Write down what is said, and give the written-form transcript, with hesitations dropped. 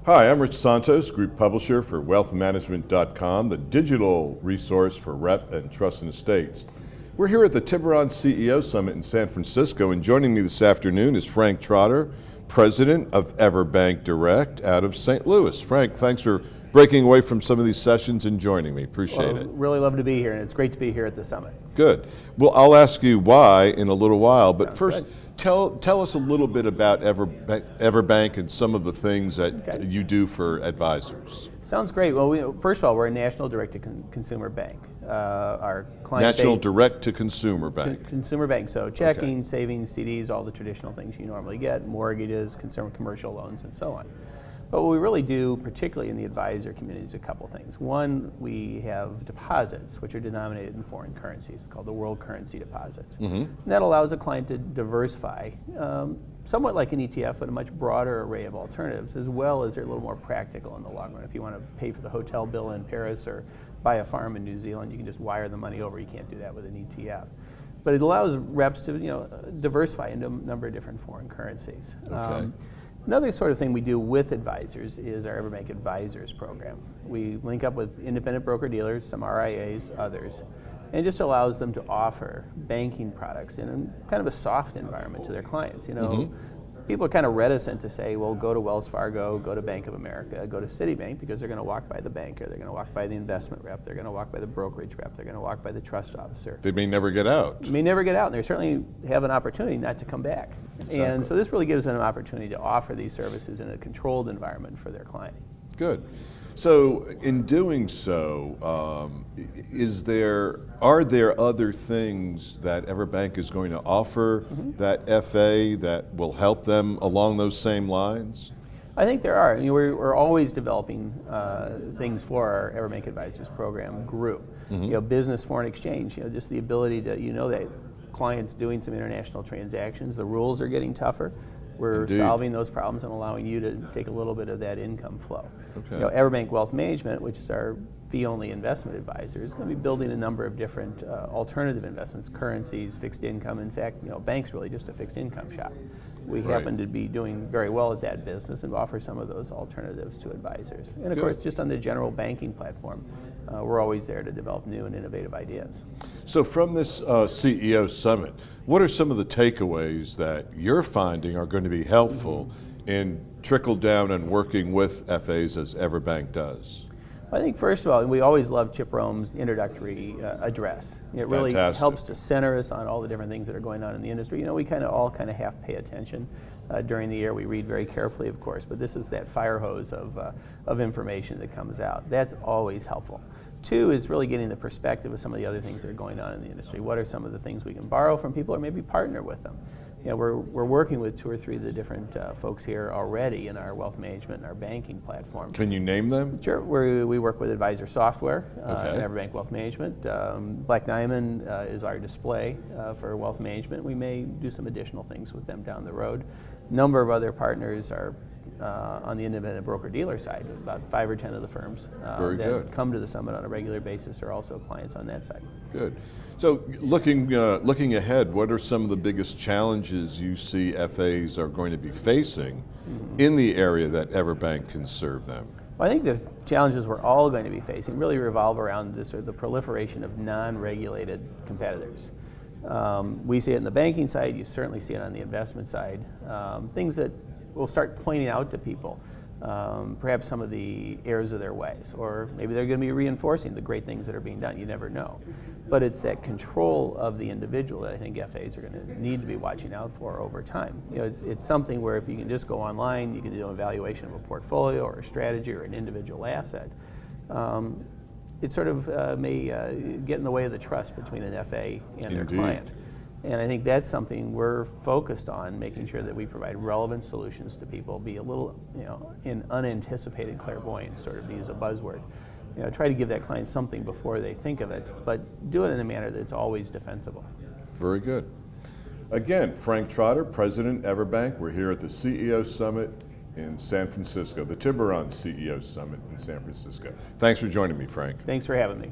Hi, I'm Rich Santos, Group Publisher for WealthManagement.com, the digital resource for rep and trust and estates. We're here at the Tiburon CEO Summit in San Francisco, and joining me this afternoon is Frank Trotter, President of EverBank Direct out of St. Louis. Frank, thanks for breaking away from some of these sessions and joining me. Appreciate it. Really love to be here, and it's great to be here at the summit. Good. Well, I'll ask you why in a little while, but Sounds first, tell us a little bit about EverBank and some of the things that you do for advisors. Sounds great. Well, first of all, we're a national direct-to-consumer bank. Our client National base, direct-to-consumer bank. Consumer bank, so checking, savings, CDs, all the traditional things you normally get, mortgages, consumer commercial loans, and so on. But what we really do, particularly in the advisor community, is a couple things. One, we have deposits, which are denominated in foreign currencies, called the world currency deposits. And that allows a client to diversify, somewhat like an ETF, but a much broader array of alternatives, as well as they're a little more practical in the long run. If you want to pay for the hotel bill in Paris or buy a farm in New Zealand, you can just wire the money over. You can't do that with an ETF. But it allows reps to diversify into a number of different foreign currencies. Another sort of thing we do with advisors is our EverBank Advisors program. We link up with independent broker-dealers, some RIAs, others, and it just allows them to offer banking products in kind of a soft environment to their clients. People are kind of reticent to say, well, go to Wells Fargo, go to Bank of America, go to Citibank, because they're going to walk by the banker, they're going to walk by the investment rep, they're going to walk by the brokerage rep, they're going to walk by the trust officer. They may never get out. They may never get out, and they certainly have an opportunity not to come back. Exactly. And so this really gives them an opportunity to offer these services in a controlled environment for their client. Good. So in doing so, are there other things that EverBank is going to offer that FA that will help them along those same lines? I think there are. We're always developing things for our EverBank Advisors program group. Business foreign exchange, just the ability to, that clients doing some international transactions, the rules are getting tougher. We're solving those problems and allowing you to take a little bit of that income flow. EverBank Wealth Management, which is our fee-only investment advisor, is going to be building a number of different alternative investments, currencies, fixed income. In fact, bank's really just a fixed income shop. We happen to be doing very well at that business and offer some of those alternatives to advisors. And of course, just on the general banking platform, we're always there to develop new and innovative ideas. So from this CEO Summit, what are some of the takeaways that you're finding are going to be helpful in trickle down and working with FAs as EverBank does? I think first of all, we always love Chip Rome's introductory address. It really helps to center us on all the different things that are going on in the industry. We all half pay attention during the year. We read very carefully, of course, but this is that fire hose of information that comes out. That's always helpful. Two is really getting the perspective of some of the other things that are going on in the industry. What are some of the things we can borrow from people or maybe partner with them? We're working with 2 or 3 of the different folks here already in our wealth management and our banking platform. Can you name them? Sure. We work with Advisor Software and EverBank Wealth Management. Black Diamond is our display for wealth management. We may do some additional things with them down the road. A number of other partners are on the independent broker-dealer side. About 5 or 10 of the firms that come to the summit on a regular basis are also clients on that side. Good. So looking ahead, what are some of the biggest challenges you see FAs are going to be facing in the area that EverBank can serve them? Well, I think the challenges we're all going to be facing really revolve around the proliferation of non-regulated competitors. We see it in the banking side, you certainly see it on the investment side. Things that we'll start pointing out to people, perhaps some of the errors of their ways, or maybe they're going to be reinforcing the great things that are being done. You never know. But it's that control of the individual that I think FAs are going to need to be watching out for over time. It's something where if you can just go online, you can do an evaluation of a portfolio or a strategy or an individual asset. It sort of may get in the way of the trust between an FA and their client. And I think that's something we're focused on, making sure that we provide relevant solutions to people, be a little, in unanticipated clairvoyance, sort of to use a buzzword. Try to give that client something before they think of it, but do it in a manner that's always defensible. Very good. Again, Frank Trotter, President, EverBank. We're here at the CEO Summit in San Francisco, the Tiburon CEO Summit in San Francisco. Thanks for joining me, Frank. Thanks for having me.